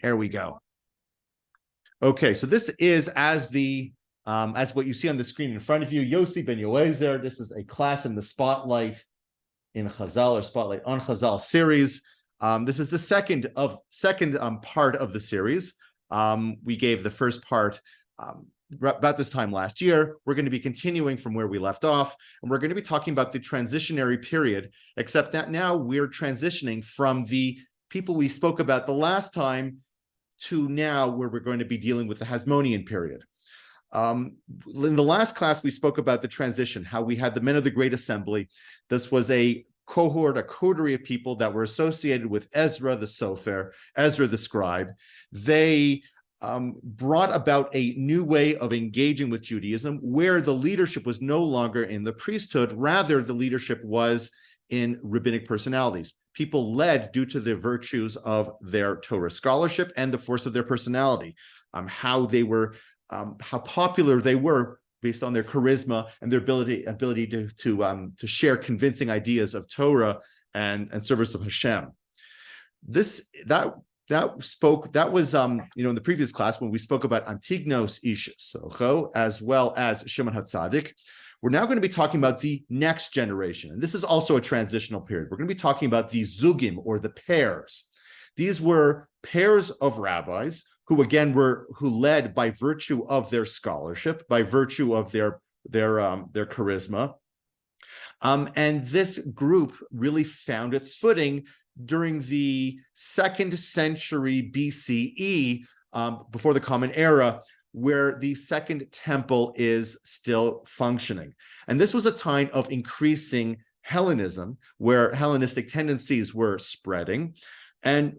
There we go. Okay, so this is as what you see on the screen in front of you, Yose ben Yoezer. This is a class in the Spotlight in Chazal or Spotlight on Chazal series. This is the second part of the series. We gave the first part about this time last year. We're going to be continuing from where we left off, and we're going to be talking about the transitionary period, except that now we're transitioning from the people we spoke about the last time to now where we're going to be dealing with the Hasmonean period. In the last class, we spoke about the transition, how we had the men of the Great Assembly. This was a coterie of people that were associated with Ezra the Sofer, Ezra the scribe. They brought about a new way of engaging with Judaism, where the leadership was no longer in the priesthood, rather the leadership was in rabbinic personalities. People led due to the virtues of their Torah scholarship and the force of their personality, how popular they were based on their charisma and their ability to share convincing ideas of Torah and service of Hashem. That was in the previous class when we spoke about Antignos Ish Socho as well as Shimon HaTzadik. We're now going to be talking about the next generation, and this is also a transitional period. We're going to be talking about the Zugim, or the pairs. These were pairs of rabbis who led by virtue of their scholarship, by virtue of their charisma. And this group really found its footing during the 2nd century BCE, before the Common Era, where the Second Temple is still functioning. And this was a time of increasing Hellenism, where Hellenistic tendencies were spreading. And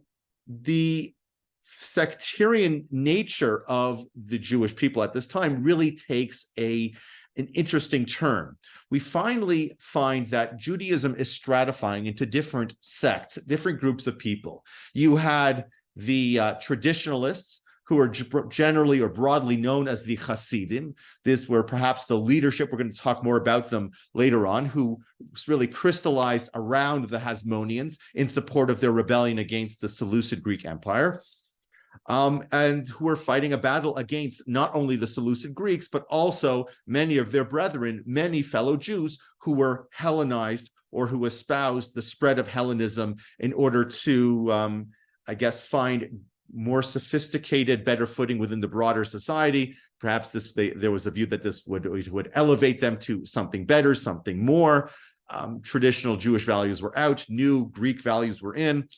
the sectarian nature of the Jewish people at this time really takes an interesting turn. We finally find that Judaism is stratifying into different sects, different groups of people. You had the traditionalists, who are generally or broadly known as the Hasidim. These were perhaps the leadership, we're going to talk more about them later on, who really crystallized around the Hasmoneans in support of their rebellion against the Seleucid Greek Empire, and who were fighting a battle against not only the Seleucid Greeks, but also many of their brethren, many fellow Jews who were Hellenized or who espoused the spread of Hellenism in order to, find more sophisticated, better footing within the broader society. Perhaps there was a view that this would elevate them to something better, something more. Traditional Jewish values were out, new Greek values were in.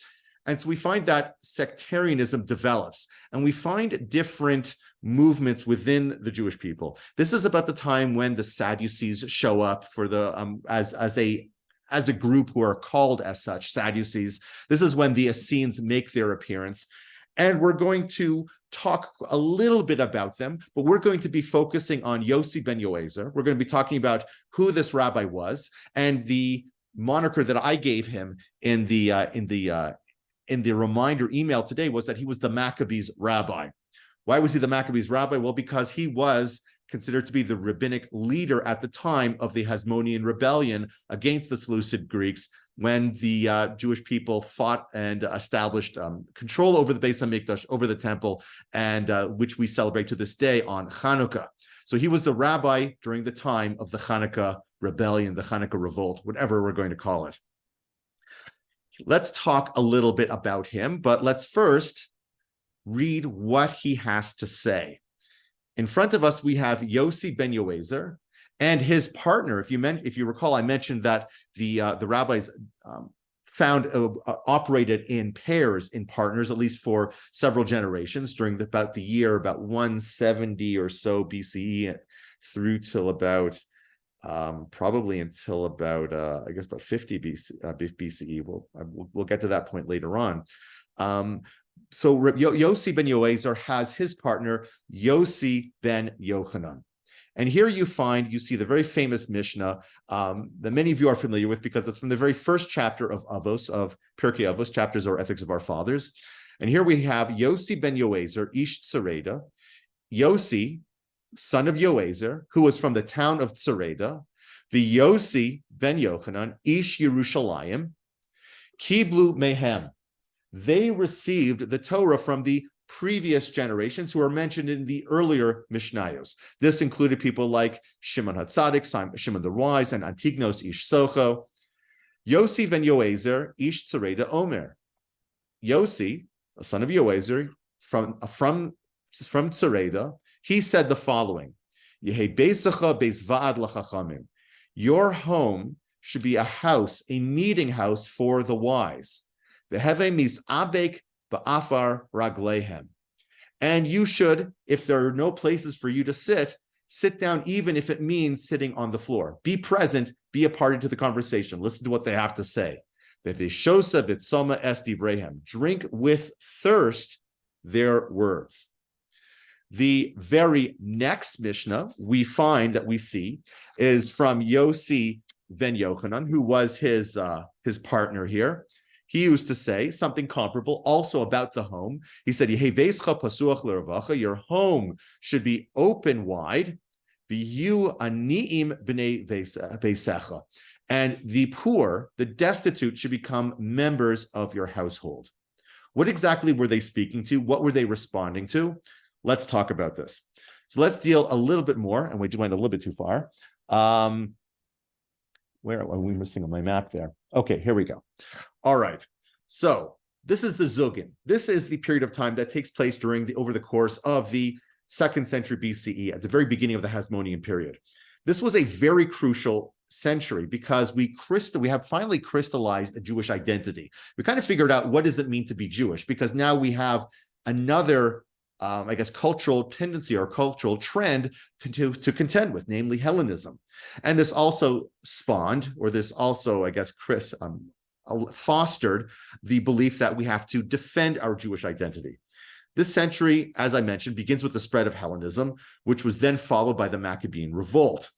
And so we find that sectarianism develops, and we find different movements within the Jewish people. This is about the time when the Sadducees show up for the as a group who are called as such, Sadducees. This is when the Essenes make their appearance. And we're going to talk a little bit about them, but we're going to be focusing on Yose ben Yoezer. We're going to be talking about who this rabbi was, and the moniker that I gave him in the reminder email today was that he was the Maccabees rabbi. Why was he the Maccabees rabbi? Well, because he was considered to be the rabbinic leader at the time of the Hasmonean rebellion against the Seleucid Greeks, when the Jewish people fought and established control over the Beis HaMikdash, over the temple, and which we celebrate to this day on Hanukkah. So he was the rabbi during the time of the Hanukkah rebellion, the Hanukkah revolt, whatever we're going to call it. Let's talk a little bit about him, but let's first read what he has to say. In front of us, we have Yose ben Yoezer and his partner. If you recall, I mentioned that the rabbis operated in pairs, in partners, at least for several generations during about 170 or so BCE through till about probably until about about 50 BCE. We'll get to that point later on. So Yose ben Yoezer has his partner Yose ben Yochanan. And here you see the very famous Mishnah that many of you are familiar with, because it's from the very first chapter of Avos, of Pirkei Avos, chapters or ethics of our fathers. And here we have Yose ben Yoezer, Ish Tsereda, Yose, son of Yoezer, who was from the town of Tsereda, the Yose ben Yochanan, Ish Yerushalayim, Kiblu Mehem. they received the Torah from the previous generations who are mentioned in the earlier Mishnayos. This included people like Shimon HaTzadik, Shimon the Wise, and Antignos Ish Socho. Yose ben Yoezer Ish Tzareda Omer. Yose, the son of Yoezer, from Tzareda, he said the following: Yehe beisacha beis va'ad l'chachamim. Your home should be a house, a meeting house for the wise. V'heve mis'abek ba'afar raglehem. And you should, if there are no places for you to sit down, even if it means sitting on the floor. Be present, be a party to the conversation. Listen to what they have to say. Drink with thirst their words. The very next Mishnah we see is from Yose ben Yochanan, who was his partner here. He used to say something comparable also about the home. He said, your home should be open wide, and the poor, the destitute, should become members of your household. What exactly were they speaking to? What were they responding to? Let's talk about this. So let's deal a little bit more, and we went a little bit too far. Where are we missing on my map there? Okay, here we go. All right. So this is the Zugin. This is the period of time that takes place over the course of the 2nd century BCE, at the very beginning of the Hasmonean period. This was a very crucial century because we have finally crystallized a Jewish identity. We kind of figured out what does it mean to be Jewish, because now we have another cultural tendency or cultural trend to contend with, namely Hellenism. And this also fostered the belief that we have to defend our Jewish identity. This century, as I mentioned, begins with the spread of Hellenism, which was then followed by the Maccabean revolt.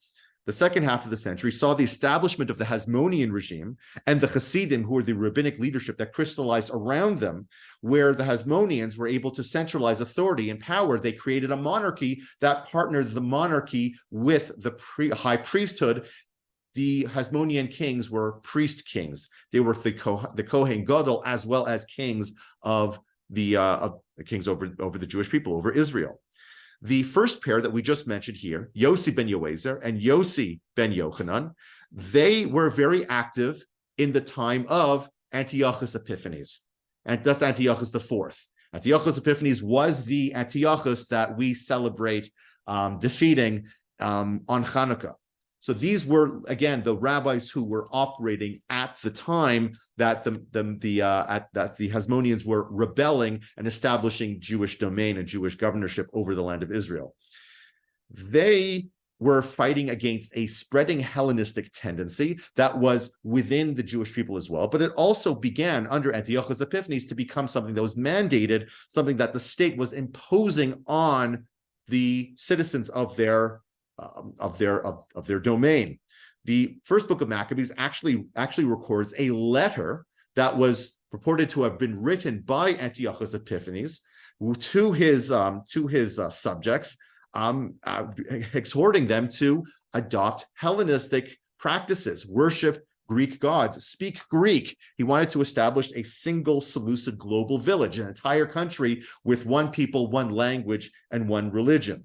The second half of the century saw the establishment of the Hasmonean regime and the Hasidim, who were the rabbinic leadership that crystallized around them, where the Hasmoneans were able to centralize authority and power. They created a monarchy that partnered the monarchy with the high priesthood. The Hasmonean kings were priest kings. They were the Kohen Gadol, as well as kings of the kings over the Jewish people, over Israel. The first pair that we just mentioned here, Yose ben Yoezer and Yose ben Yochanan, they were very active in the time of Antiochus Epiphanes, and thus Antiochus IV. Antiochus Epiphanes was the Antiochus that we celebrate defeating on Hanukkah. So these were, again, the rabbis who were operating at the time that the Hasmoneans were rebelling and establishing Jewish domain and Jewish governorship over the land of Israel. They were fighting against a spreading Hellenistic tendency that was within the Jewish people as well, but it also began under Antiochus Epiphanes to become something that was mandated, something that the state was imposing on the citizens of their domain. The first book of Maccabees actually records a letter that was purported to have been written by Antiochus Epiphanes to his subjects, exhorting them to adopt Hellenistic practices, worship Greek gods, speak Greek. He wanted to establish a single Seleucid global village, an entire country with one people, one language, and one religion.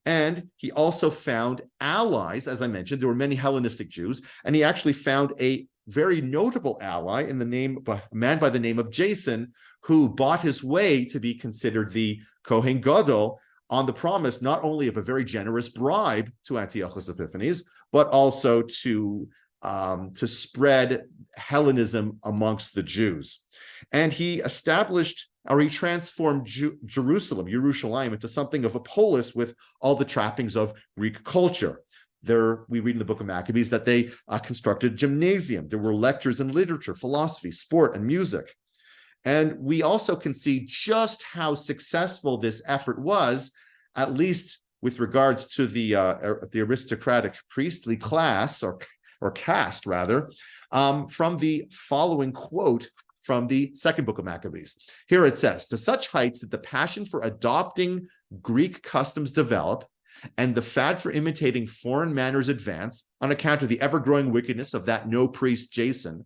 And he also found allies. As I mentioned, there were many Hellenistic Jews, and he actually found a very notable ally in a man by the name of Jason, who bought his way to be considered the Kohen Gadol on the promise not only of a very generous bribe to Antiochus Epiphanes, but also to spread Hellenism amongst the Jews. And he transformed Jerusalem, Yerushalayim, into something of a polis with all the trappings of Greek culture. We read in the book of Maccabees that they constructed a gymnasium. There were lectures in literature, philosophy, sport, and music. And we also can see just how successful this effort was, at least with regards to the aristocratic priestly class, or caste rather, from the following quote from the second book of Maccabees. Here it says, "To such heights did the passion for adopting Greek customs develop, And the fad for imitating foreign manners advanced on account of the ever-growing wickedness of that no priest Jason,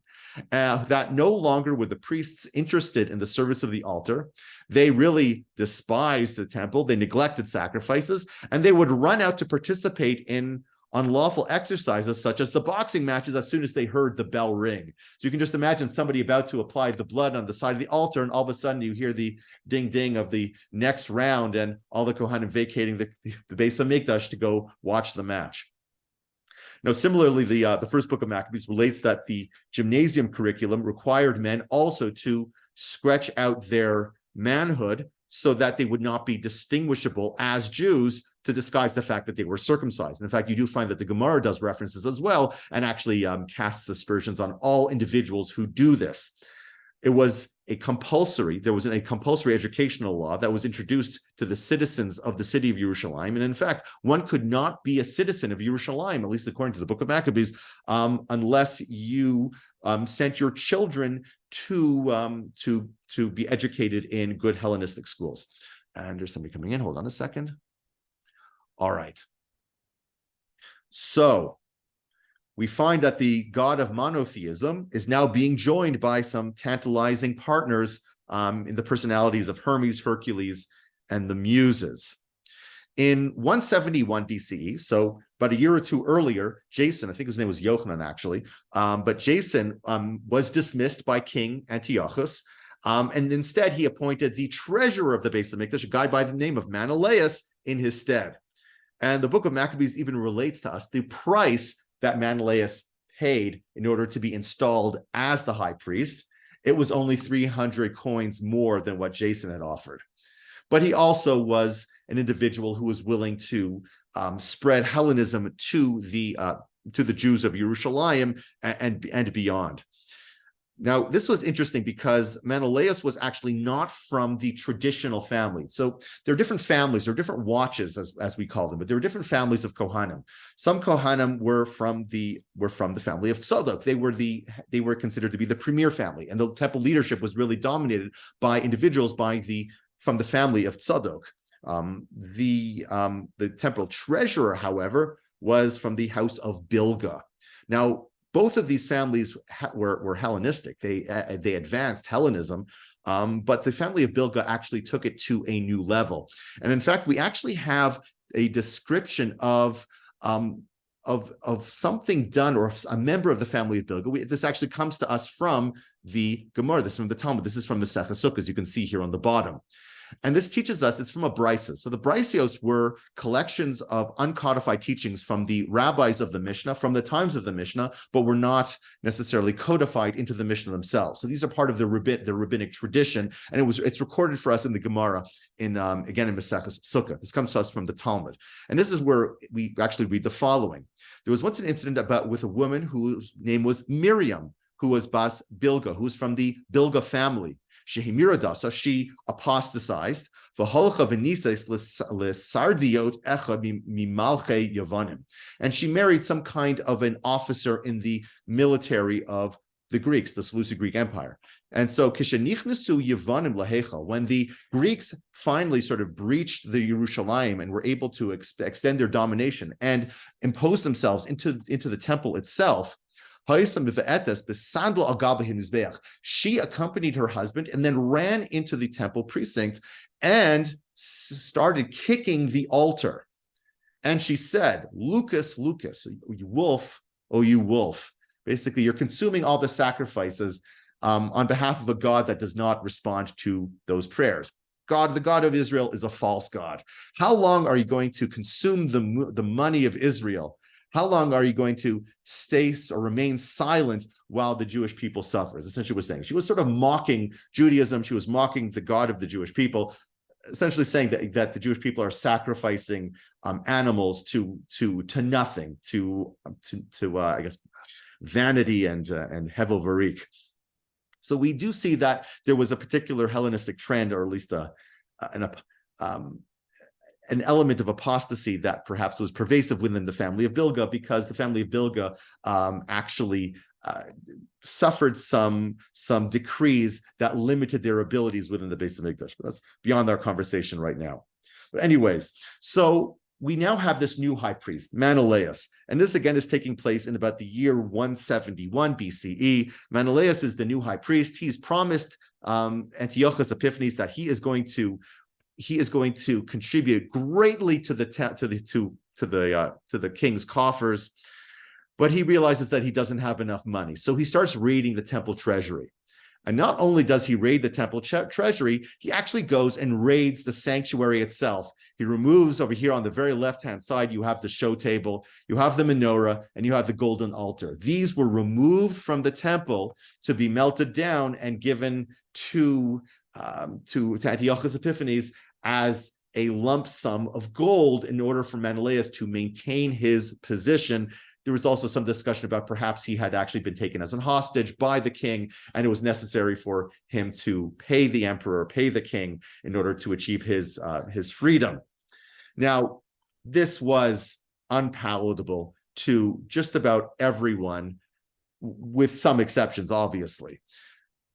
that no longer were the priests interested in the service of the altar. They really despised the temple, they neglected sacrifices, and they would run out to participate in unlawful exercises such as the boxing matches as soon as they heard the bell ring. So you can just imagine somebody about to apply the blood on the side of the altar, and all of a sudden you hear the ding ding of the next round, and all the Kohanim vacating the Beis HaMikdash to go watch the match. Now, similarly, the first book of Maccabees relates that the gymnasium curriculum required men also to stretch out their manhood so that they would not be distinguishable as Jews to disguise the fact that they were circumcised. And in fact, you do find that the Gemara does references as well and actually casts aspersions on all individuals who do this. It was a compulsory, there was a compulsory educational law that was introduced to the citizens of the city of Yerushalayim. And in fact, one could not be a citizen of Yerushalayim, at least according to the book of Maccabees, unless you sent your children to be educated in good Hellenistic schools. And there's somebody coming in. Hold on a second. All right. So we find that the God of monotheism is now being joined by some tantalizing partners in the personalities of Hermes, Hercules, and the Muses. In 171 BCE, so about a year or two earlier, Jason, I think his name was Yochanan actually, but Jason was dismissed by King Antiochus, and instead he appointed the treasurer of the Beis HaMikdash, a guy by the name of Menelaus, in his stead. And the book of Maccabees even relates to us the price that Menelaus paid in order to be installed as the high priest. It was only 300 coins more than what Jason had offered. But he also was an individual who was willing to spread Hellenism to the Jews of Yerushalayim and beyond. Now, this was interesting because Menelaus was actually not from the traditional family. So there are different families, there are different watches, as we call them, but there are different families of Kohanim. Some Kohanim were from the family of Tzadok. They were considered to be the premier family, and the temple leadership was really dominated by individuals from the family of Tzadok. The temple treasurer, however, was from the house of Bilgah. Now, both of these families were Hellenistic. They advanced Hellenism, but the family of Bilgah actually took it to a new level. And in fact, we actually have a description of something done, or a member of the family of Bilgah. This actually comes to us from the Gemara. This is from the Talmud. This is from the Masechah Sukkah, as you can see here on the bottom. And this teaches us, it's from a brisa. So the brisios were collections of uncodified teachings from the rabbis of the Mishnah, from the times of the Mishnah, but were not necessarily codified into the Mishnah themselves. So these are part of the rabbinic tradition, and it's recorded for us in the Gemara, again in Masechah Sukkah. This comes to us from the Talmud. And this is where we actually read the following. There was once an incident with a woman whose name was Miriam, who was Bas Bilgah, who was from the Bilgah family. She apostatized, and she married some kind of an officer in the military of the Greeks, the Seleucid Greek Empire. And so when the Greeks finally sort of breached the Yerushalayim and were able to extend their domination and impose themselves into the temple itself, she accompanied her husband and then ran into the temple precinct and started kicking the altar. And she said, Lucas, Lucas, you wolf, oh, you wolf. Basically, you're consuming all the sacrifices on behalf of a God that does not respond to those prayers. God, the God of Israel, is a false God. How long are you going to consume the money of Israel? How long are you going to stay or remain silent while the Jewish people suffers? Essentially, was saying she was sort of mocking Judaism. She was mocking the God of the Jewish people, essentially saying that the Jewish people are sacrificing animals to nothing, to I guess vanity and hevel varik. So we do see that there was a particular Hellenistic trend, or at least an element of apostasy that perhaps was pervasive within the family of Bilgah, because the family of Bilgah actually suffered some decrees that limited their abilities within the Beis HaMikdash. But that's beyond our conversation right now. But anyways, so we now have this new high priest, Menelaus. And this again is taking place in about the year 171 BCE. Menelaus is the new high priest. He's promised Antiochus Epiphanes that he is going to contribute greatly to the king's coffers, but he realizes that he doesn't have enough money. So he starts raiding the temple treasury. And not only does he raid the temple treasury, he actually goes and raids the sanctuary itself. He removes over here on the very left-hand side, you have the show table, you have the menorah, and you have the golden altar. These were removed from the temple to be melted down and given to Antiochus Epiphanes as a lump sum of gold in order for Menelaus to maintain his position. There was also some discussion about perhaps he had actually been taken as a hostage by the king, and it was necessary for him to pay the emperor, pay the king, in order to achieve his freedom. Now, this was unpalatable to just about everyone, with some exceptions, obviously.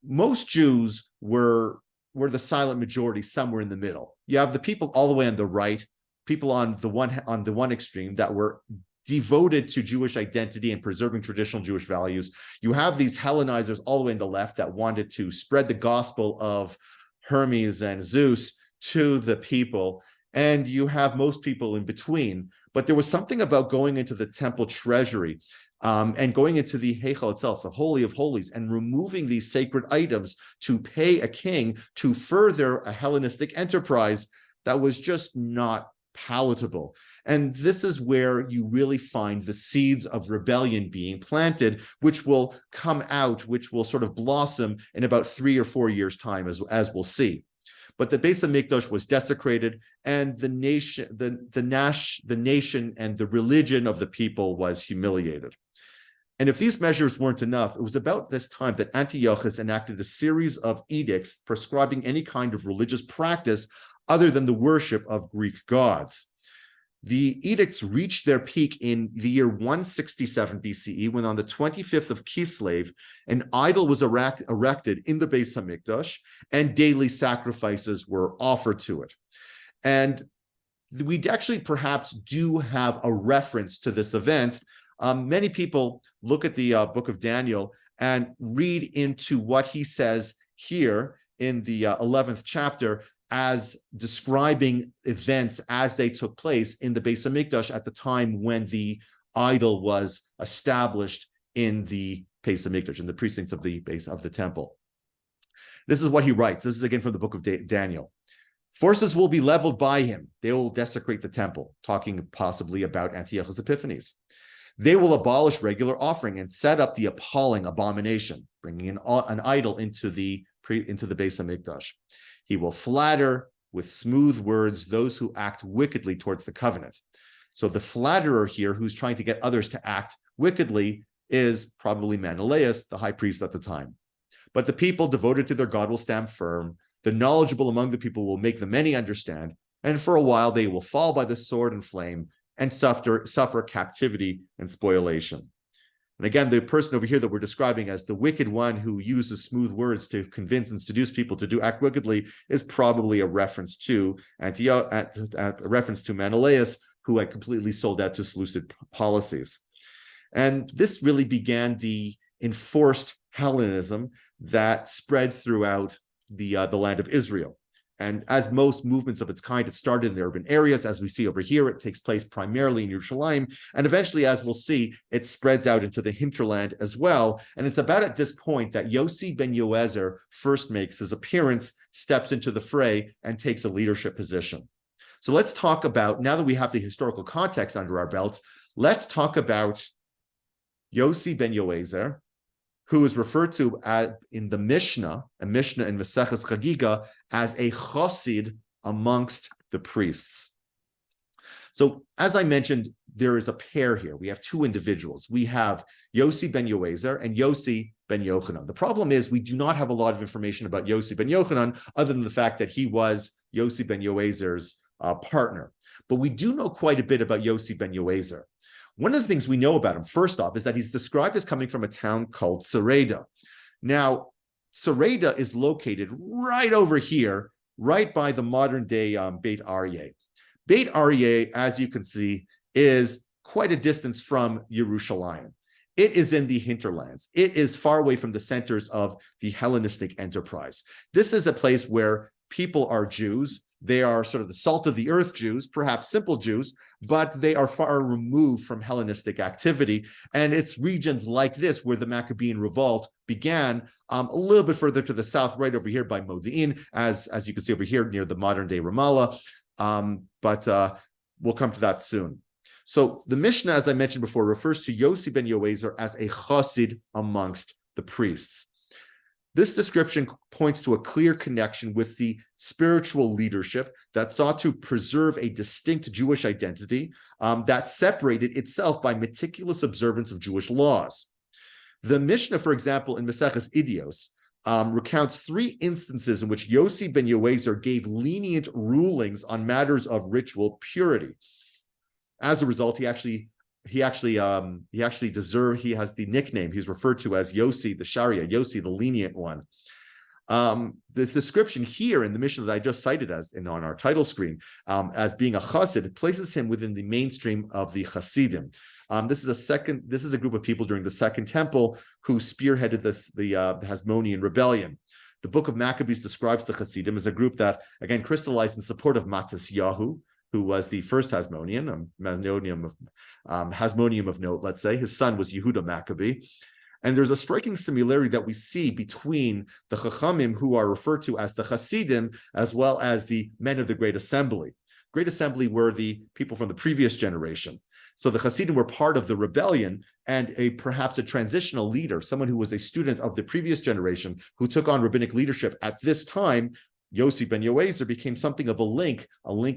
Most Jews were the silent majority somewhere in the middle. You have the people all the way on the right, people on the one extreme that were devoted to Jewish identity and preserving traditional Jewish values. You have these Hellenizers all the way on the left that wanted to spread the gospel of Hermes and Zeus to the people. And you have most people in between. But there was something about going into the temple treasury and going into the Heichal itself, the Holy of Holies, and removing these sacred items to pay a king to further a Hellenistic enterprise that was just not palatable. And this is where you really find the seeds of rebellion being planted, which will come out, which will sort of blossom in about 3 or 4 years' time, as we'll see. But the Beis HaMikdash was desecrated, and the nation and the religion of the people was humiliated. And if these measures weren't enough, it was about this time that Antiochus enacted a series of edicts prescribing any kind of religious practice other than the worship of Greek gods. The edicts reached their peak in the year 167 BCE, when on the 25th of Kislev, an idol was erected in the Beis HaMikdash, and daily sacrifices were offered to it. And we actually perhaps do have a reference to this event. Many people look at the book of Daniel and read into what he says here in the 11th chapter as describing events as they took place in the Beis HaMikdash at the time when the idol was established in the Beis HaMikdash, in the precincts of the base of the temple. This is what he writes. This is again from the book of Daniel. Forces will be leveled by him. They will desecrate the temple, talking possibly about Antiochus Epiphanes. They will abolish regular offering and set up the appalling abomination, bringing an idol into the Beis HaMikdash. He will flatter with smooth words those who act wickedly towards the covenant. So the flatterer here, who's trying to get others to act wickedly, is probably Menelaus, the high priest at the time. But the people devoted to their God will stand firm. The knowledgeable among the people will make the many understand. And for a while they will fall by the sword and flame and suffer captivity and spoliation. And again, the person over here that we're describing as the wicked one who uses smooth words to convince and seduce people to act wickedly is probably a reference to Menelaus, who had completely sold out to Seleucid policies. And this really began the enforced Hellenism that spread throughout the land of Israel. And as most movements of its kind, it started in the urban areas. As we see over here, it takes place primarily in Yerushalayim. And eventually, as we'll see, it spreads out into the hinterland as well. And it's about at this point that Yose ben Yoezer first makes his appearance, steps into the fray, and takes a leadership position. So let's talk about, now that we have the historical context under our belts, let's talk about Yose ben Yoezer, who is referred to in the Mishnah, a Mishnah in Maseches Chagiga, as a chosid amongst the priests. So, as I mentioned, there is a pair here. We have two individuals. We have Yose ben Yoezer and Yose ben Yochanan. The problem is we do not have a lot of information about Yose ben Yochanan, other than the fact that he was Yose ben Yoezer's partner. But we do know quite a bit about Yose ben Yoezer. One of the things we know about him, first off, is that he's described as coming from a town called Sereda. Now, Sereda is located right over here, right by the modern-day Beit Aryeh. Beit Aryeh, as you can see, is quite a distance from Yerushalayim. It is in the hinterlands. It is far away from the centers of the Hellenistic enterprise. This is a place where people are Jews. They are sort of the salt of the earth Jews, perhaps simple Jews, but they are far removed from Hellenistic activity. And it's regions like this where the Maccabean revolt began, a little bit further to the south, right over here by Modi'in, as you can see over here near the modern-day Ramallah. But we'll come to that soon. So the Mishnah, as I mentioned before, refers to Yose ben Yoezer as a chassid amongst the priests. This description points to a clear connection with the spiritual leadership that sought to preserve a distinct Jewish identity that separated itself by meticulous observance of Jewish laws. The Mishnah, for example, in Maseches Idios, recounts 3 instances in which Yose ben Yoezer gave lenient rulings on matters of ritual purity. As a result, he has the nickname. He's referred to as Yose the Sharia, Yose the lenient one. The description here in the Mishnah that I just cited on our title screen as being a chassid places him within the mainstream of the Hasidim. This is a group of people during the Second Temple who spearheaded the Hasmonean rebellion. The book of Maccabees describes the Hasidim as a group that, again, crystallized in support of Matisyahu, who was the first Hasmonean, Hasmonean of note, let's say. His son was Yehuda Maccabee. And there's a striking similarity that we see between the Chachamim, who are referred to as the Hasidim, as well as the men of the Great Assembly. Great Assembly were the people from the previous generation. So the Hasidim were part of the rebellion and perhaps a transitional leader, someone who was a student of the previous generation who took on rabbinic leadership at this time. Yose ben Yoezer became something of a link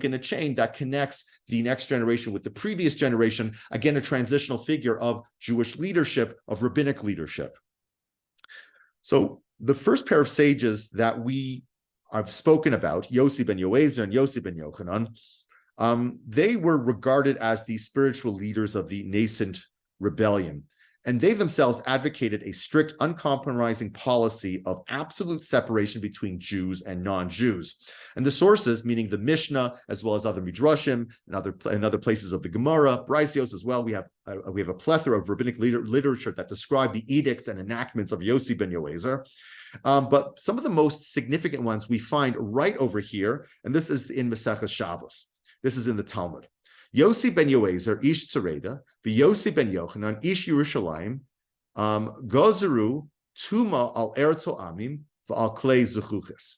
in a chain that connects the next generation with the previous generation, again, a transitional figure of Jewish leadership, of rabbinic leadership. So the first pair of sages that we have spoken about, Yose ben Yoezer and Yose ben Yochanan, they were regarded as the spiritual leaders of the nascent rebellion. And they themselves advocated a strict, uncompromising policy of absolute separation between Jews and non-Jews. And the sources, meaning the Mishnah, as well as other Midrashim and other places of the Gemara, Braisios as well, we have a plethora of rabbinic literature that describe the edicts and enactments of Yose ben Yoezer. But some of the most significant ones we find right over here, and this is in Maseches Shabbos. This is in the Talmud. Yose ben Yoezer, ish Tzareda, v'Yose ben Yochanan, ish Yerushalayim, gozeru tuma al eretz ha'amim v'al klei zuchuches.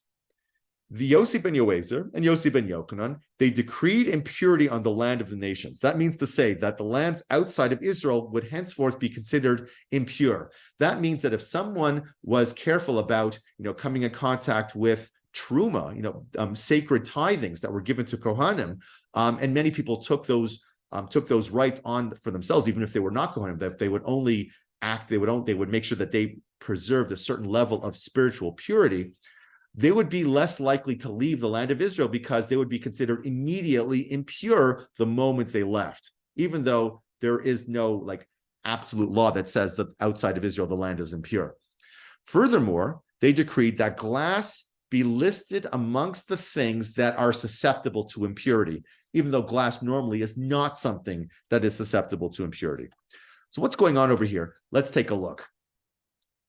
The Yose ben Yoezer and Yose ben Yochanan, they decreed impurity on the land of the nations. That means to say that the lands outside of Israel would henceforth be considered impure. That means that if someone was careful about, coming in contact with truma, sacred tithings that were given to Kohanim, and many people took those rights on for themselves, even if they were not Kohanim, that they would only act, they would make sure that they preserved a certain level of spiritual purity. They would be less likely to leave the land of Israel because they would be considered immediately impure the moment they left, even though there is no absolute law that says that outside of Israel the land is impure. Furthermore, they decreed that glass be listed amongst the things that are susceptible to impurity, even though glass normally is not something that is susceptible to impurity. So what's going on over here? Let's take a look.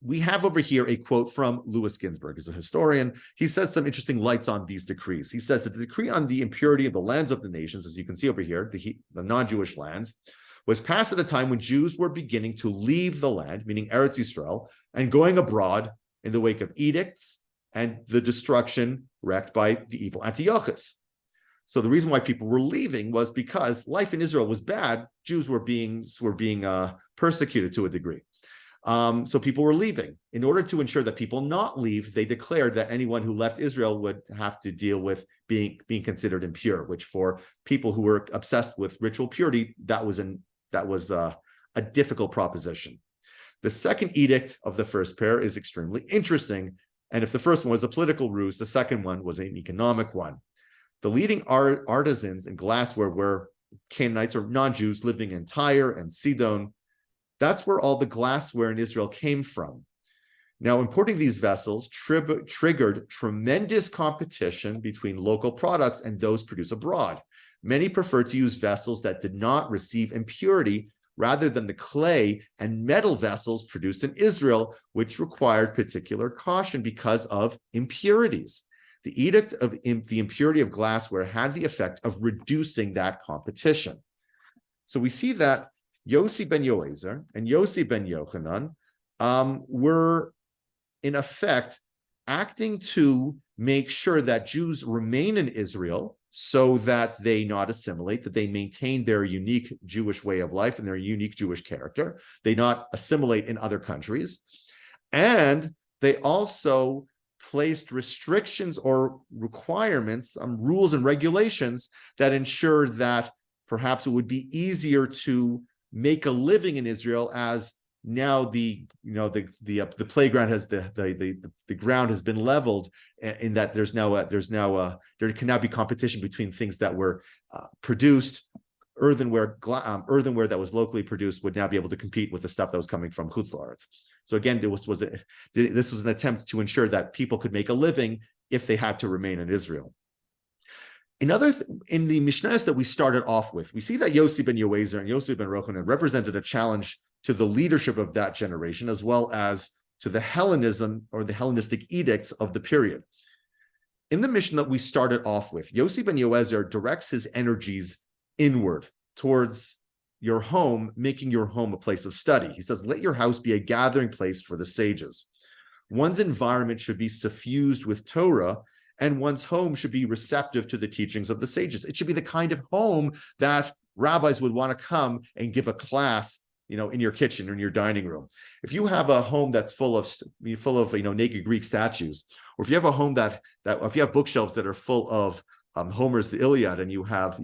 We have over here a quote from Louis Ginsburg, who's a historian. He says some interesting lights on these decrees. He says that the decree on the impurity of the lands of the nations, as you can see over here, the non-Jewish lands, was passed at a time when Jews were beginning to leave the land, meaning Eretz Yisrael, and going abroad in the wake of edicts and the destruction wreaked by the evil Antiochus. So the reason why people were leaving was because life in Israel was bad. Jews were being persecuted to a degree. So people were leaving. In order to ensure that people not leave, they declared that anyone who left Israel would have to deal with being considered impure, which for people who were obsessed with ritual purity, that was a difficult proposition. The second edict of the first pair is extremely interesting. And if the first one was a political ruse, the second one was an economic one. The leading artisans in glassware were Canaanites or non-Jews living in Tyre and Sidon. That's where all the glassware in Israel came from. Now, importing these vessels triggered tremendous competition between local products and those produced abroad. Many preferred to use vessels that did not receive impurity rather than the clay and metal vessels produced in Israel, which required particular caution because of impurities. The edict of the impurity of glassware had the effect of reducing that competition. So we see that Yossi ben Yoezer and Yossi ben Yochanan were, in effect, acting to make sure that Jews remain in Israel so that they not assimilate, that they maintain their unique Jewish way of life and their unique Jewish character. They not assimilate in other countries. And they also placed restrictions or requirements, rules and regulations that ensure that perhaps it would be easier to make a living in Israel, as now the playground has the ground has been leveled, in that there can now be competition between things that were produced. Earthenware that was locally produced would now be able to compete with the stuff that was coming from Chutz La'aretz. So again, this was an attempt to ensure that people could make a living if they had to remain in Israel. In the Mishnahs that we started off with, we see that Yossi ben Yoezer and Yossi ben Yochanan represented a challenge to the leadership of that generation, as well as to the Hellenism or the Hellenistic edicts of the period. In the Mishnah that we started off with, Yossi ben Yoezer directs his energies inward towards your home, making your home a place of study. He says, let your house be a gathering place for the sages. One's environment should be suffused with Torah, and one's home should be receptive to the teachings of the sages. It should be the kind of home that rabbis would want to come and give a class, in your kitchen or in your dining room. If you have a home that's full of naked Greek statues, or if you have a home that if you have bookshelves that are full of Homer's The Iliad, and you have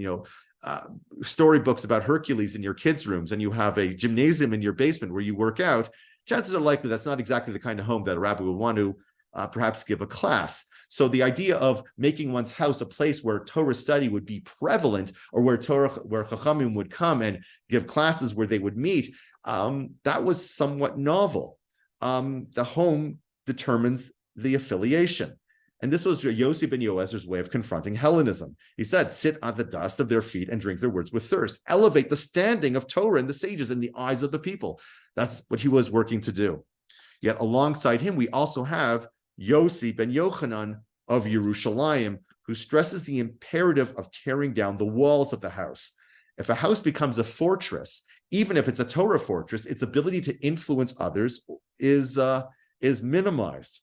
storybooks about Hercules in your kids' rooms, and you have a gymnasium in your basement where you work out, chances are likely that's not exactly the kind of home that a rabbi would want to perhaps give a class. So the idea of making one's house a place where Torah study would be prevalent, or where Chachamim would come and give classes where they would meet, that was somewhat novel. The home determines the affiliation. And this was Yossi ben Yoezer's way of confronting Hellenism. He said, sit on the dust of their feet and drink their words with thirst. Elevate the standing of Torah and the sages in the eyes of the people. That's what he was working to do. Yet alongside him, we also have Yossi ben Yochanan of Yerushalayim, who stresses the imperative of tearing down the walls of the house. If a house becomes a fortress, even if it's a Torah fortress, its ability to influence others is minimized.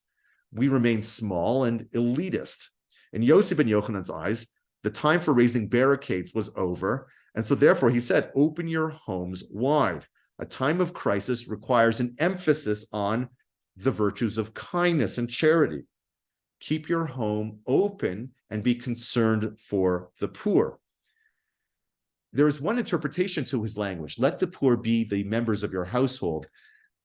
We remain small and elitist. In Yossi ben Yochanan's eyes, the time for raising barricades was over, and so therefore he said, open your homes wide. A time of crisis requires an emphasis on the virtues of kindness and charity. Keep your home open and be concerned for the poor. There is one interpretation to his language. Let the poor be the members of your household.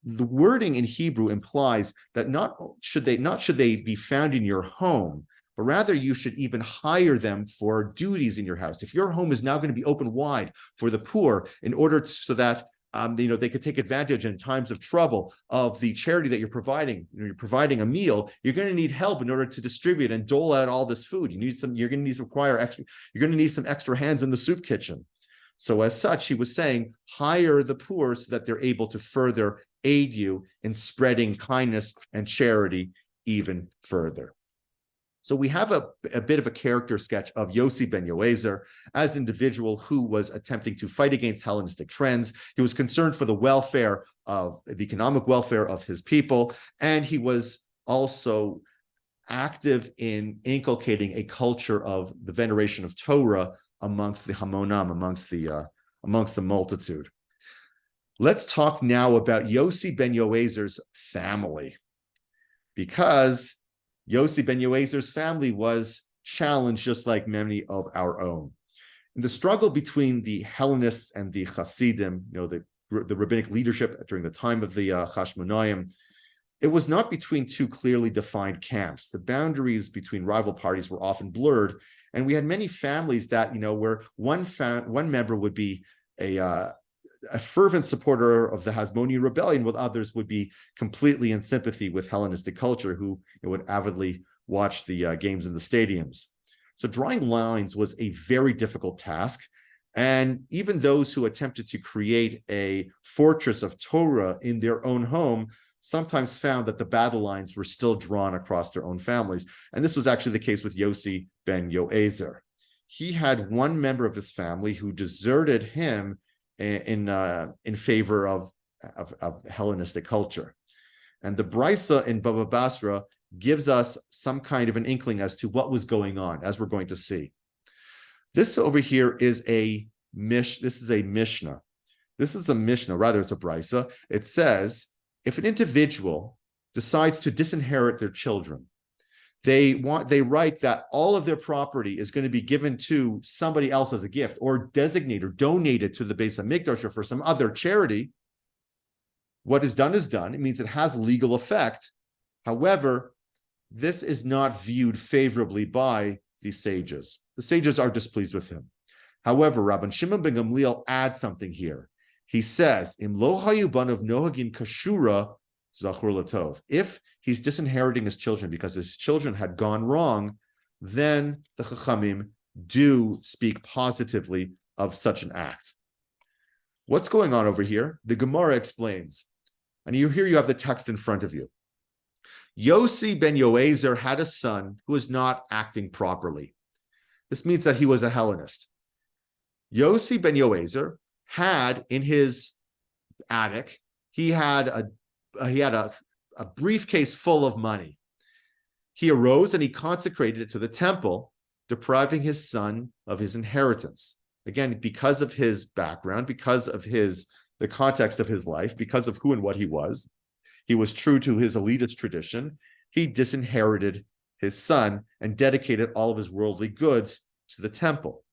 The wording in Hebrew implies that not should they be found in your home, but rather you should even hire them for duties in your house. If your home is now going to be open wide for the poor, in order so that they could take advantage in times of trouble of the charity that you're providing. You're providing a meal. You're going to need help in order to distribute and dole out all this food. You're going to need some extra hands in the soup kitchen. So as such, he was saying, hire the poor so that they're able to further aid you in spreading kindness and charity even further. So we have a bit of a character sketch of Yossi ben Yoezer as an individual who was attempting to fight against Hellenistic trends. He was concerned for the economic welfare of his people, and he was also active in inculcating a culture of the veneration of Torah amongst the Hamonam, amongst the multitude. Let's talk now about Yossi ben Yoezer's family, because Yossi ben Yoezer's family was challenged just like many of our own. In the struggle between the Hellenists and the Hasidim, the rabbinic leadership during the time of the Hashmonaim, it was not between two clearly defined camps. The boundaries between rival parties were often blurred, and we had many families that, where one member would be a fervent supporter of the Hasmonean rebellion, while others would be completely in sympathy with Hellenistic culture, who would avidly watch the games in the stadiums. So drawing lines was a very difficult task. And even those who attempted to create a fortress of Torah in their own home sometimes found that the battle lines were still drawn across their own families. And this was actually the case with Yose ben Yoezer. He had one member of his family who deserted him in favor of Hellenistic culture. And the Brisa in Baba Basra gives us some kind of an inkling as to what was going on, as we're going to see. This over here is a Mishnah. This is a Mishnah. This is a Mishnah, rather it's a Brisa. It says, if an individual decides to disinherit their children, they write that all of their property is going to be given to somebody else as a gift, or designated or donated to the Beis HaMikdash or for some other charity. What is done is done. It means it has legal effect. However, this is not viewed favorably by the sages. The sages are displeased with him. However, Rabbi Shimon ben Gamliel adds something here. He says, "Im lo hayu banav nohagin kashura zachur latov." If he's disinheriting his children because his children had gone wrong, then the Chachamim do speak positively of such an act. What's going on over here? The Gemara explains, and here you have the text in front of you. Yose ben Yoezer had a son who was not acting properly. This means that he was a Hellenist. Yose ben Yoezer had in his attic, he had a briefcase full of money. He arose and he consecrated it to the temple, depriving his son of his inheritance. Again, because of his background, because of the context of his life, because of who and what he was true to his elitist tradition. He disinherited his son and dedicated all of his worldly goods to the temple.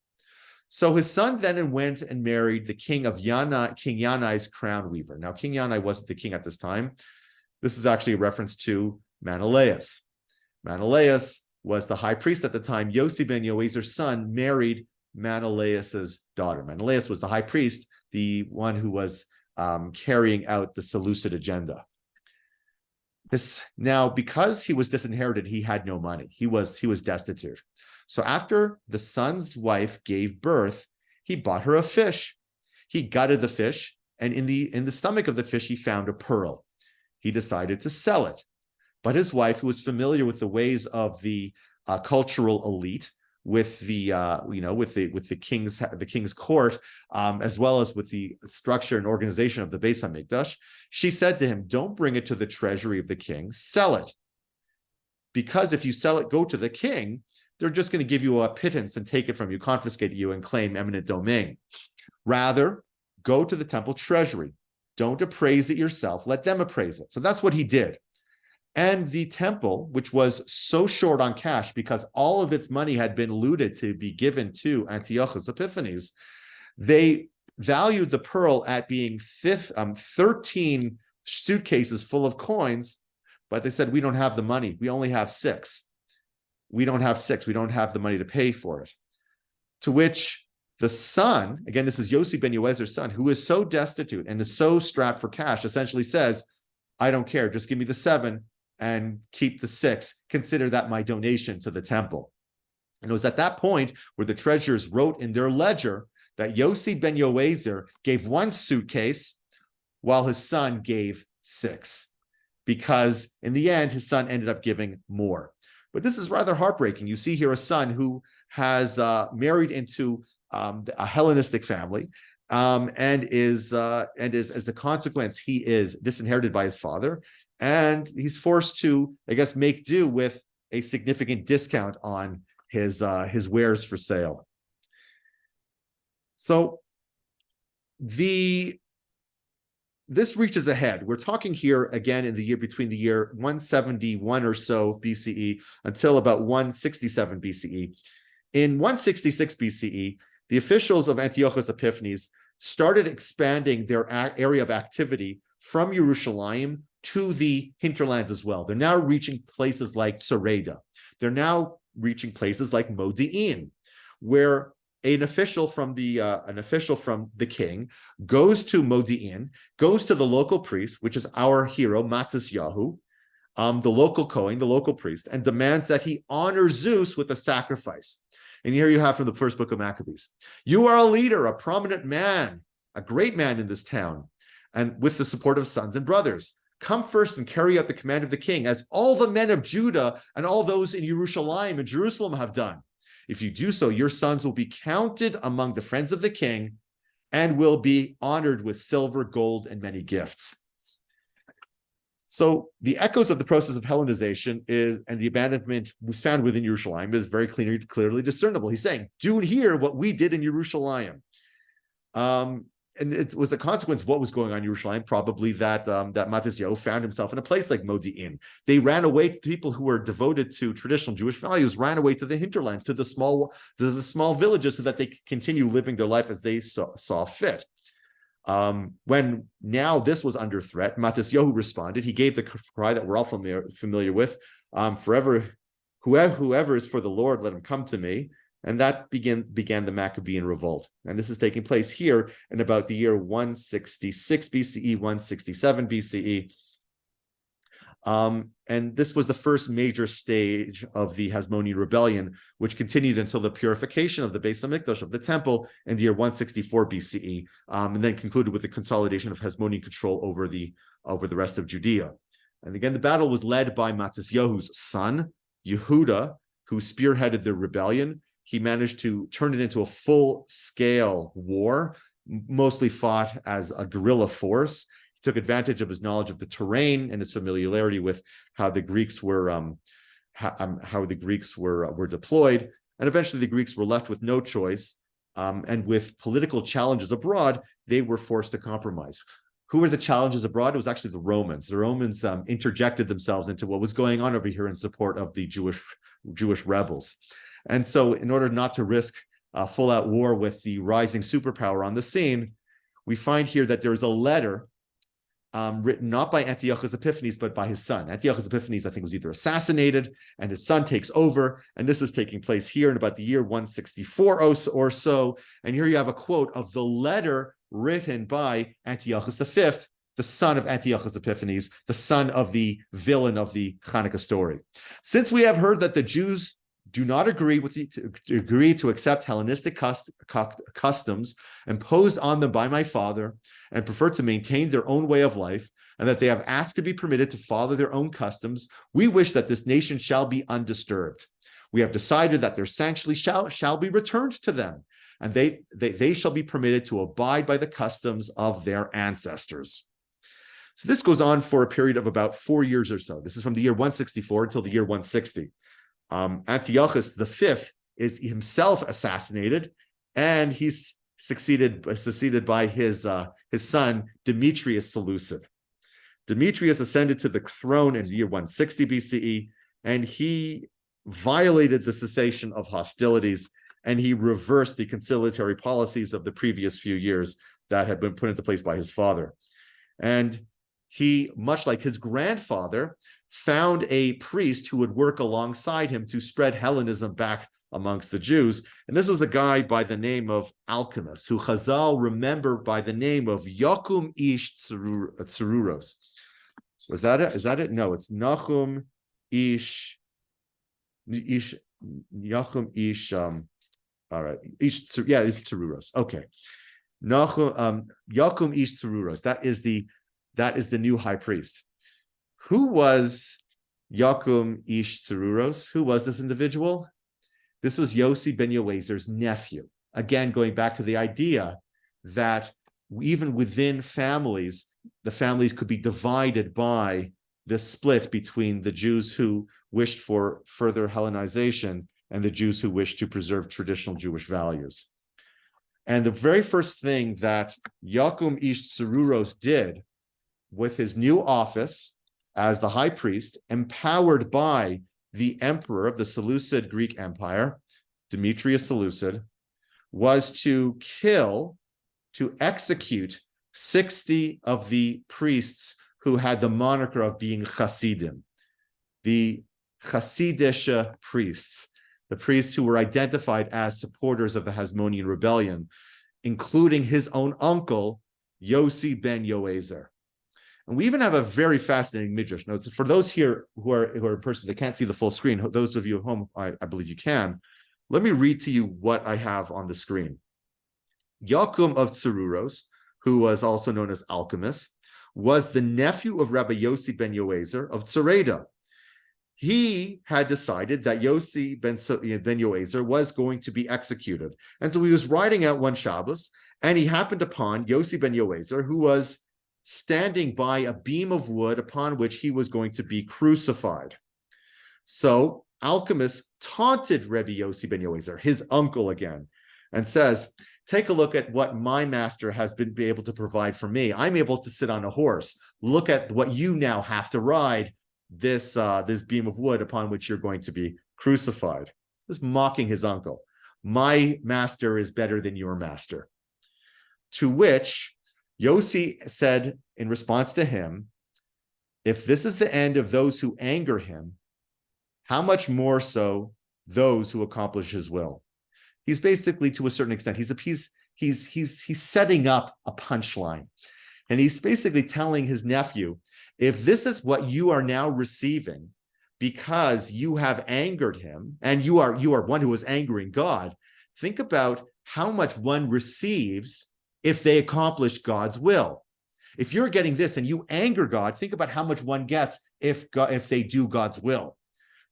So his son then went and married the king of King Yanai's crown weaver. Now, King Yanai wasn't the king at this time. This is actually a reference to Menelaus. Menelaus was the high priest at the time. Yose ben Yoezer's son married Menelaus's daughter. Menelaus was the high priest, the one who was carrying out the Seleucid agenda. Now, because he was disinherited, he had no money. He was destitute. So after the son's wife gave birth, he bought her a fish. He gutted the fish, and in the stomach of the fish, he found a pearl. He decided to sell it. But his wife, who was familiar with the ways of the cultural elite, with the king's court, as well as with the structure and organization of the Beis HaMikdash, she said to him, "Don't bring it to the treasury of the king, sell it. Because if you sell it, go to the king, they're just going to give you a pittance and take it from you, confiscate you, and claim eminent domain. Rather, go to the temple treasury. Don't appraise it yourself, let them appraise it." So that's what he did. And the temple, which was so short on cash because all of its money had been looted to be given to Antiochus Epiphanes, they valued the pearl at being 13 suitcases full of coins, but they said, "We don't have the money. We only have 6. We don't have 6. We don't have the money to pay for it." To which the son, again, this is Yose ben Yoezer's son, who is so destitute and is so strapped for cash, essentially says, "I don't care. Just give me the 7 and keep the 6. Consider that my donation to the temple." And it was at that point where the treasurers wrote in their ledger that Yose ben Yoezer gave 1 suitcase while his son gave 6, because in the end, his son ended up giving more. But this is rather heartbreaking. You see here a son who has married into a Hellenistic family, and is as a consequence, he is disinherited by his father, and he's forced to, I guess, make do with a significant discount on his wares for sale. So this reaches ahead. We're talking here again in the year between the year 171 or so BCE until about 167 BCE. In 166 BCE, the officials of Antiochus Epiphanes started expanding their area of activity from Yerushalayim to the hinterlands as well. They're now reaching places like Tsereda. They're now reaching places like Modi'in, where an official from the king goes to Modi'in, goes to the local priest, which is our hero, Matzisyahu, the local Kohen, the local priest, and demands that he honor Zeus with a sacrifice. And here you have from the first book of Maccabees. You are a leader, a prominent man, a great man in this town, and with the support of sons and brothers. Come first and carry out the command of the king, as all the men of Judah and all those in Yerushalayim and Jerusalem have done. If you do so, your sons will be counted among the friends of the king and will be honored with silver, gold, and many gifts. So the echoes of the process of Hellenization and the abandonment was found within Yerushalayim is very clearly discernible. He's saying, do here what we did in Yerushalayim. And it was a consequence of what was going on in Yerushalayim, probably that Matisyahu found himself in a place like Modi'in. They ran away, people who were devoted to traditional Jewish values ran away to the hinterlands, to the small villages, so that they could continue living their life as they saw fit. When now this was under threat, Matisyahu responded. He gave the cry that we're all familiar with, forever, whoever is for the Lord, let him come to me. And that began the Maccabean revolt. And this is taking place here in about the year 166 BCE, 167 BCE. And this was the first major stage of the Hasmonean rebellion, which continued until the purification of the Beis HaMikdash, of the temple, in the year 164 BCE, and then concluded with the consolidation of Hasmonean control over the rest of Judea. And again, the battle was led by Matisyahu's son, Yehuda, who spearheaded the rebellion. He managed to turn it into a full-scale war, mostly fought as a guerrilla force. He took advantage of his knowledge of the terrain and his familiarity with how the Greeks were deployed. And eventually, the Greeks were left with no choice, and with political challenges abroad, they were forced to compromise. Who were the challenges abroad? It was actually the Romans. The Romans interjected themselves into what was going on over here in support of the Jewish rebels. And so in order not to risk a full-out war with the rising superpower on the scene, we find here that there is a letter written not by Antiochus Epiphanes, but by his son. Antiochus Epiphanes, I think, was either assassinated, and his son takes over. And this is taking place here in about the year 164 or so. And here you have a quote of the letter written by Antiochus V, the son of Antiochus Epiphanes, the son of the villain of the Hanukkah story. Since we have heard that the Jews do not agree to accept Hellenistic customs imposed on them by my father, and prefer to maintain their own way of life, and that they have asked to be permitted to follow their own customs, we wish that this nation shall be undisturbed. We have decided that their sanctuary shall be returned to them, and they shall be permitted to abide by the customs of their ancestors. So this goes on for a period of about 4 years or so. This is from the year 164 until the year 160. Antiochus V is himself assassinated, and he's succeeded by his son Demetrius Seleucid. Demetrius ascended to the throne in the year 160 BCE, and he violated the cessation of hostilities, and he reversed the conciliatory policies of the previous few years that had been put into place by his father. And he, much like his grandfather, found a priest who would work alongside him to spread Hellenism back amongst the Jews. And this was a guy by the name of Alchemist, who Chazal remember by the name of Yakum Ish Tsururos. Was that it? Is that it? No, it's Nachum Ish Yakum Ish. All right, it's Tsururos. Okay, Nachum Yakum Ish Tsururos. That is the new high priest. Who was Yakum Ish Tsururos? Who was this individual? This was Yose ben Yoezer's nephew. Again, going back to the idea that even within families, the families could be divided by this split between the Jews who wished for further Hellenization and the Jews who wished to preserve traditional Jewish values. And the very first thing that Yakum Ish Tsururos did with his new office as the high priest, empowered by the emperor of the Seleucid Greek Empire, Demetrius Seleucid, was to execute 60 of the priests who had the moniker of being Hasidim, the Hasidic priests, the priests who were identified as supporters of the Hasmonean rebellion, including his own uncle, Yose ben Yoezer. And we even have a very fascinating midrash. Now, for those here who are in person, they can't see the full screen. Those of you at home, I believe you can. Let me read to you what I have on the screen. Yakum of Tsururos, who was also known as Alchemist, was the nephew of Rabbi Yose ben Yoezer of Tsereda. He had decided that Yose ben Yoezer was going to be executed. And so he was riding out one Shabbos, and he happened upon Yose ben Yoezer, who was standing by a beam of wood upon which he was going to be crucified. So Alchemist taunted Rabbi Yose ben Yoezer, his uncle again, and says, take a look at what my master has been able to provide for me. I'm able to sit on a horse. Look at what you now have to ride, this beam of wood upon which you're going to be crucified. Just mocking his uncle. My master is better than your master. To which Yose said in response to him, if this is the end of those who anger him, how much more so those who accomplish his will? He's basically, to a certain extent, he's setting up a punchline. And he's basically telling his nephew, if this is what you are now receiving because you have angered him, and you are one who is angering God, think about how much one receives if they accomplish God's will. If you're getting this and you anger God, think about how much one gets if they do God's will.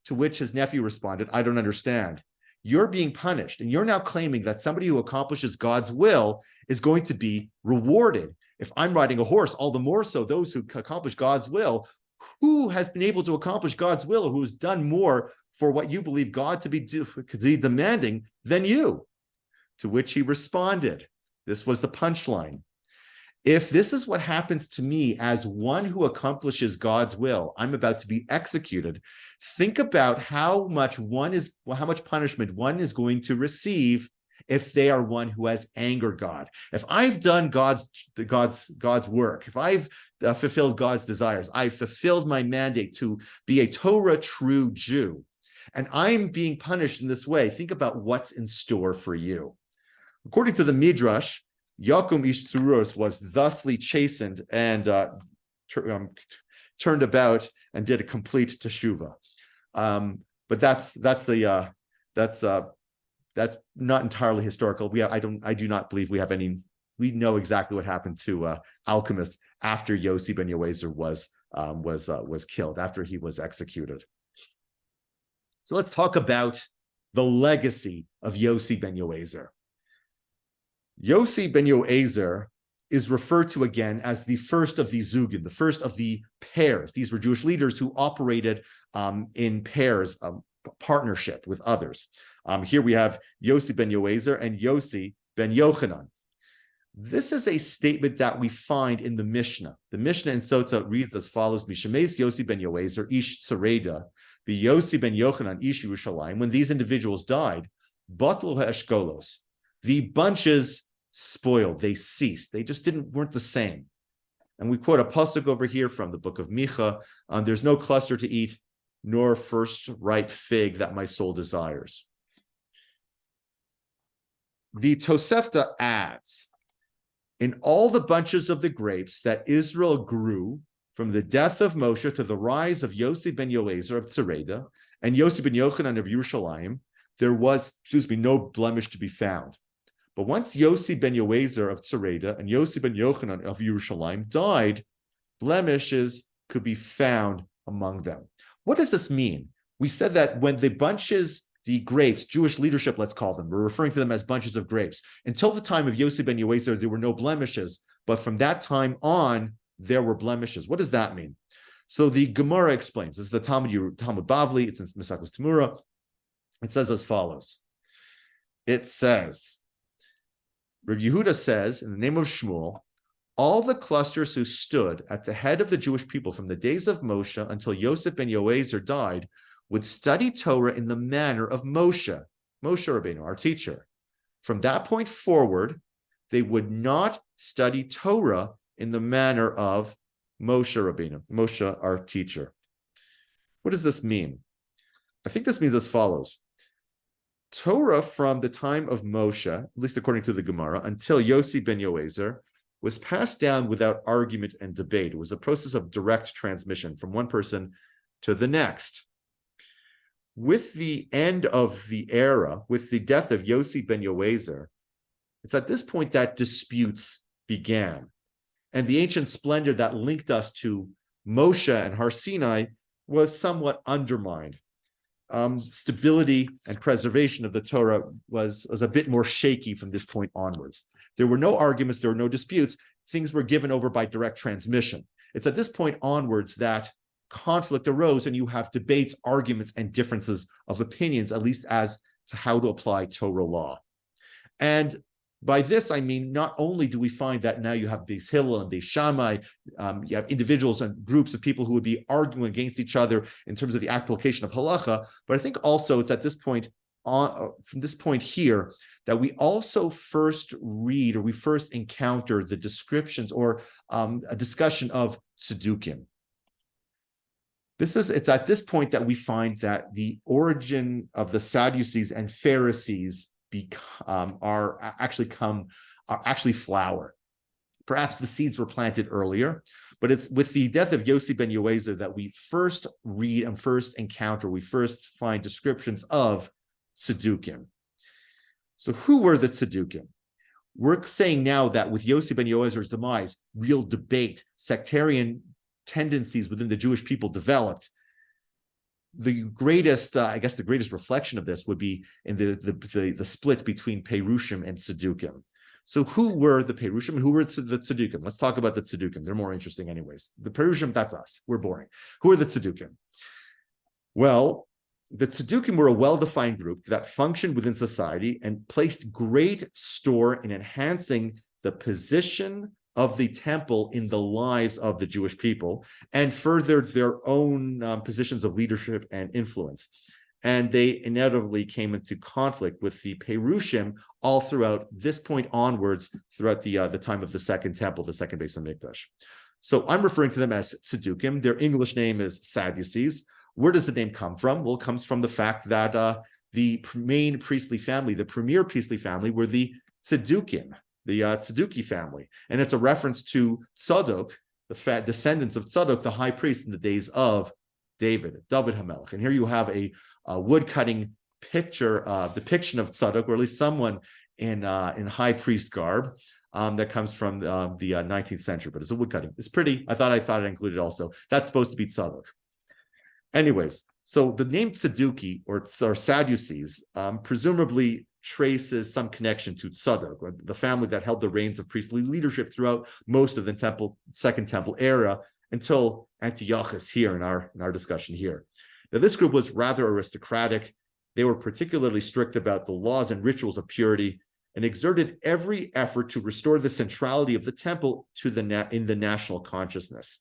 To which his nephew responded, I don't understand. You're being punished, and you're now claiming that somebody who accomplishes God's will is going to be rewarded. If I'm riding a horse, all the more so those who accomplish God's will. Who has been able to accomplish God's will, or who has done more for what you believe God to be demanding than you? To which he responded, this was the punchline. If this is what happens to me as one who accomplishes God's will, I'm about to be executed. Think about how much punishment one is going to receive if they are one who has angered God. If I've done God's work, if I've fulfilled God's desires, I've fulfilled my mandate to be a Torah true Jew, and I'm being punished in this way, think about what's in store for you. According to the Midrash, Yakum ish Tsuros was thusly chastened and turned about and did a complete teshuvah. But that's not entirely historical. I do not believe we have any. We know exactly what happened to Alchemist after Yose ben Yoezer was killed, after he was executed. So let's talk about the legacy of Yose ben Yoezer. Yose ben Yoezer is referred to again as the first of the Zugin, the first of the pairs. These were Jewish leaders who operated in pairs, partnership with others. Here we have Yose ben Yoezer and Yose ben Yochanan. This is a statement that we find in the Mishnah. The Mishnah in Sota reads as follows: Mishames Yose ben Yoezer ish Tsereda, be Yose ben Yochanan ish Yerushalayim. When these individuals died, batlu ha'eshkolos, the bunches spoiled, they ceased, they just weren't the same. And we quote a pasuk over here from the book of Micha: there's no cluster to eat, nor first ripe fig that my soul desires. The Tosefta adds, in all the bunches of the grapes that Israel grew from the death of Moshe to the rise of Yose ben Yoezer of Tsereda and Yose ben Yochanan of Yerushalayim, there was, no blemish to be found. But once Yose ben Yoezer of Tsereda and Yose ben Yochanan of Yerushalayim died, blemishes could be found among them. What does this mean? We said that when the bunches, the grapes, Jewish leadership, let's call them, we're referring to them as bunches of grapes. Until the time of Yose ben Yoezer, there were no blemishes, but from that time on, there were blemishes. What does that mean? So the Gemara explains. This is the Talmud Bavli. It's in Mesachos Temura. It says as follows. It says, Rabbi Yehuda says, in the name of Shmuel, all the clusters who stood at the head of the Jewish people from the days of Moshe until Yosef ben Yoezer died would study Torah in the manner of Moshe Rabbeinu, our teacher. From that point forward, they would not study Torah in the manner of Moshe Rabbeinu, Moshe, our teacher. What does this mean? I think this means as follows. Torah from the time of Moshe, at least according to the Gemara, until Yose ben Yoezer, was passed down without argument and debate. It was a process of direct transmission from one person to the next. With the end of the era, with the death of Yossi ben Yoezer, it's at this point that disputes began. And the ancient splendor that linked us to Moshe and Har Sinai was somewhat undermined. Stability and preservation of the Torah was a bit more shaky from this point onwards. There were no arguments, there were no disputes. Things were given over by direct transmission. It's at this point onwards that conflict arose, and you have debates, arguments, and differences of opinions, at least as to how to apply Torah law. And by this, I mean, not only do we find that now you have Beis Hillel and Beis Shammai, you have individuals and groups of people who would be arguing against each other in terms of the application of halacha, but I think also it's at this point, from this point here, that we also first read, or we first encounter the descriptions or a discussion of tzedukim. It's at this point that we find that the origin of the Sadducees and Pharisees are actually flower. Perhaps the seeds were planted earlier, but it's with the death of Yossi ben Yoezer that we first read and first encounter, we first find descriptions of tzedukim. So who were the tzedukim? We're saying now that with Yossi ben Yoezer's demise, real debate, sectarian tendencies within the Jewish people developed. The greatest, the greatest reflection of this would be in the split between Perushim and Tzedukim. So who were the Perushim and who were the Tzedukim? Let's talk about the Tzedukim. They're more interesting anyways. The Perushim, that's us. We're boring. Who are the Tzedukim? Well, the Tzedukim were a well-defined group that functioned within society and placed great store in enhancing the position of the temple in the lives of the Jewish people, and furthered their own positions of leadership and influence. And they inevitably came into conflict with the Perushim all throughout this point onwards, throughout the time of the second temple, the second Beis Hamikdash. So I'm referring to them as Tzedukim. Their English name is Sadducees. Where does the name come from? Well, it comes from the fact that the main priestly family, the premier priestly family, were the Tzedukim, the Tzeduki family. And it's a reference to Tzadok, the descendants of Tzadok, the high priest in the days of David HaMelech. And here you have a woodcutting depiction of Tzadok, or at least someone in high priest garb that comes from the 19th century, but it's a woodcutting. It's pretty. I thought I'd include it also. That's supposed to be Tzadok. Anyways, so the name Tzeduki or Sadducees presumably traces some connection to Tzadok, or the family that held the reins of priestly leadership throughout most of the Second Temple era until Antiochus here in our discussion here. Now, this group was rather aristocratic. They were particularly strict about the laws and rituals of purity and exerted every effort to restore the centrality of the temple to in the national consciousness.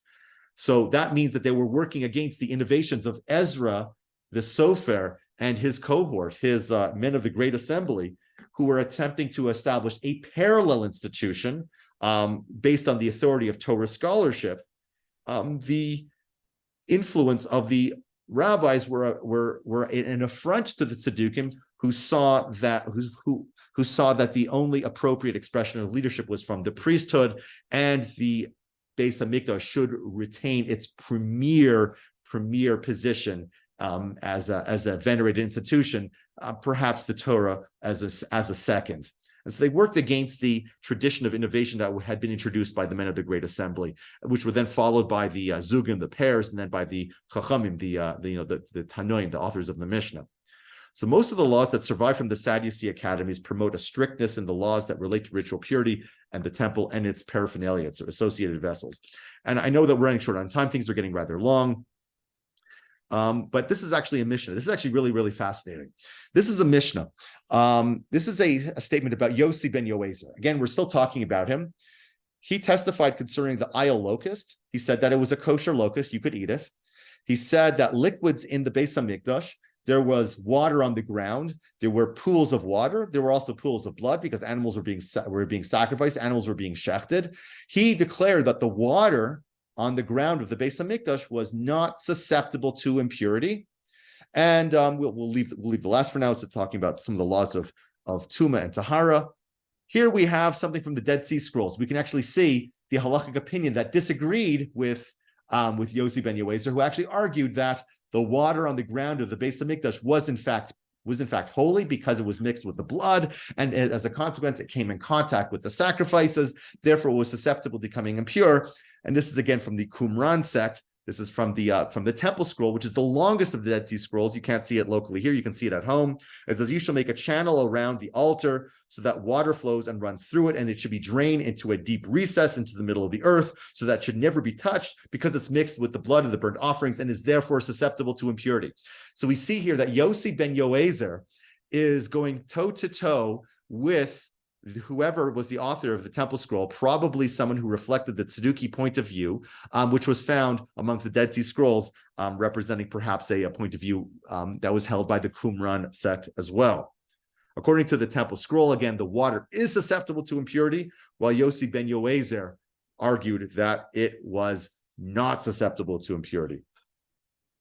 So that means that they were working against the innovations of Ezra, the Sofer, and his cohort, his men of the Great Assembly, who were attempting to establish a parallel institution based on the authority of Torah scholarship. The influence of the rabbis were an affront to the Tzedukim, who saw that the only appropriate expression of leadership was from the priesthood, and the Beis Hamikdash should retain its premier position as a venerated institution, perhaps the Torah as a second. And so they worked against the tradition of innovation that had been introduced by the men of the Great Assembly, which were then followed by the Zugim, the pairs, and then by the Chachamim, the Tanoim, the authors of the Mishnah. So most of the laws that survive from the Sadducee academies promote a strictness in the laws that relate to ritual purity and the temple and its paraphernalia, its associated vessels. And I know that we're running short on time. Things are getting rather long. But this is actually a Mishnah. This is actually really, really fascinating. This is a Mishnah. This is a statement about Yossi ben Yoezer. Again, we're still talking about him. He testified concerning the Isle locust. He said that it was a kosher locust. You could eat it. He said that liquids in the Beis Hamikdash, there was water on the ground. There were pools of water. There were also pools of blood because animals were being sacrificed. Animals were being shechted. He declared that the water on the ground of the Beis Hamikdash was not susceptible to impurity. And we'll leave the last for now. It's talking about some of the laws of Tuma and Tahara. Here we have something from the Dead Sea Scrolls. We can actually see the halachic opinion that disagreed with Yose ben Yoezer, who actually argued that the water on the ground of the Beis Hamikdash was in fact holy because it was mixed with the blood, and as a consequence, it came in contact with the sacrifices, therefore it was susceptible to becoming impure. And this is again from the Qumran sect. This is from the Temple Scroll, which is the longest of the Dead Sea Scrolls. You can't see it locally here. You can see it at home. It says, you shall make a channel around the altar so that water flows and runs through it, and it should be drained into a deep recess into the middle of the earth, so that it should never be touched because it's mixed with the blood of the burnt offerings and is therefore susceptible to impurity. So we see here that Yose ben Yoezer is going toe-to-toe with whoever was the author of the Temple Scroll, probably someone who reflected the Tzadduki point of view, which was found amongst the Dead Sea Scrolls, representing perhaps a point of view that was held by the Qumran sect as well. According to the Temple Scroll, again, the water is susceptible to impurity, while Yose ben Yoezer argued that it was not susceptible to impurity.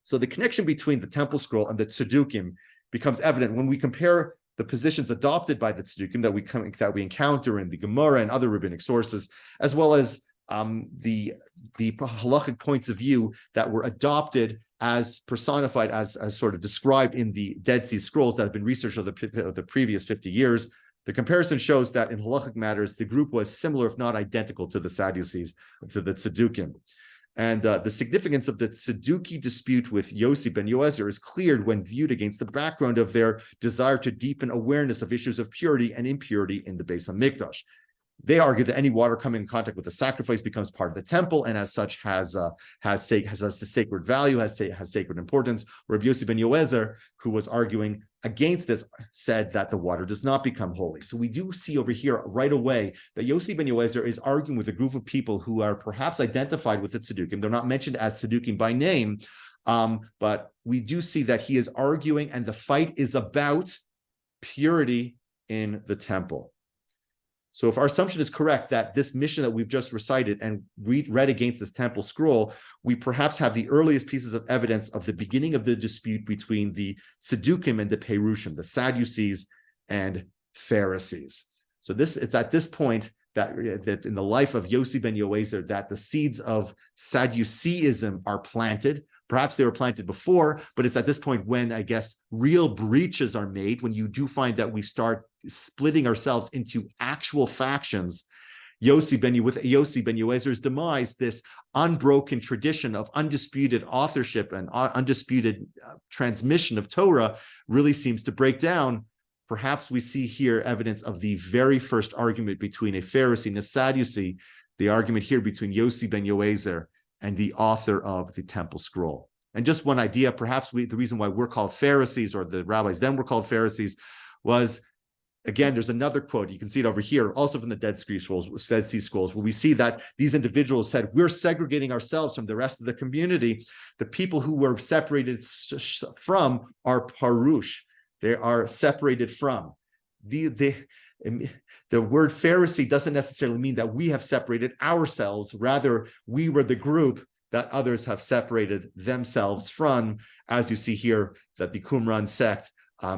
So the connection between the Temple Scroll and the Tzaddukim becomes evident when we compare the positions adopted by the Tzaddukim that we encounter in the Gemara and other rabbinic sources, as well as the halachic points of view that were adopted as personified, as sort of described in the Dead Sea Scrolls that have been researched over the previous 50 years. The comparison shows that in halachic matters, the group was similar, if not identical, to the Sadducees, to the Tzaddukim. And the significance of the Tzadduki dispute with Yose ben Yoezer is cleared when viewed against the background of their desire to deepen awareness of issues of purity and impurity in the Beis Hamikdash. They argue that any water coming in contact with the sacrifice becomes part of the temple, and as such has a sacred value, has sacred importance. Rabbi Yose ben Yoezer, who was arguing against this, said that the water does not become holy. So we do see over here right away that Yose ben Yoezer is arguing with a group of people who are perhaps identified with the Tzaddukim. They're not mentioned as Tzaddukim by name, but we do see that he is arguing, and the fight is about purity in the temple. So if our assumption is correct that this mission that we've just recited and read against this Temple Scroll, we perhaps have the earliest pieces of evidence of the beginning of the dispute between the Tzaddukim and the Perushim, the Sadducees and Pharisees. So it's at this point that in the life of Yose ben Yoezer that the seeds of Sadduceeism are planted. Perhaps they were planted before, but it's at this point when, I guess, real breaches are made, when you do find that we start splitting ourselves into actual factions. Yose ben Yoezer's demise, this unbroken tradition of undisputed authorship and undisputed transmission of Torah, really seems to break down. Perhaps we see here evidence of the very first argument between a Pharisee and a Sadducee, the argument here between Yose ben Yoezer and the author of the Temple Scroll. And just one idea, perhaps the reason why we're called Pharisees, or the rabbis then were called Pharisees, was, again, there's another quote, you can see it over here, also from the Dead Sea Scrolls, where we see that these individuals said, we're segregating ourselves from the rest of the community. The people who were separated from are parush. They are separated from. The word Pharisee doesn't necessarily mean that we have separated ourselves. Rather, we were the group that others have separated themselves from, as you see here, that the Qumran sect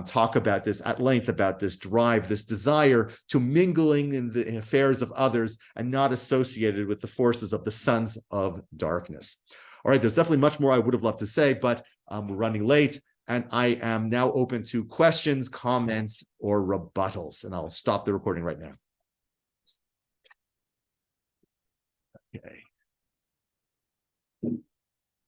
talk about this at length, about this drive, this desire to mingling in the affairs of others and not associated with the forces of the sons of darkness. All right, there's definitely much more I would have loved to say, but we're running late. And I am now open to questions, comments, or rebuttals. And I'll stop the recording right now. Okay.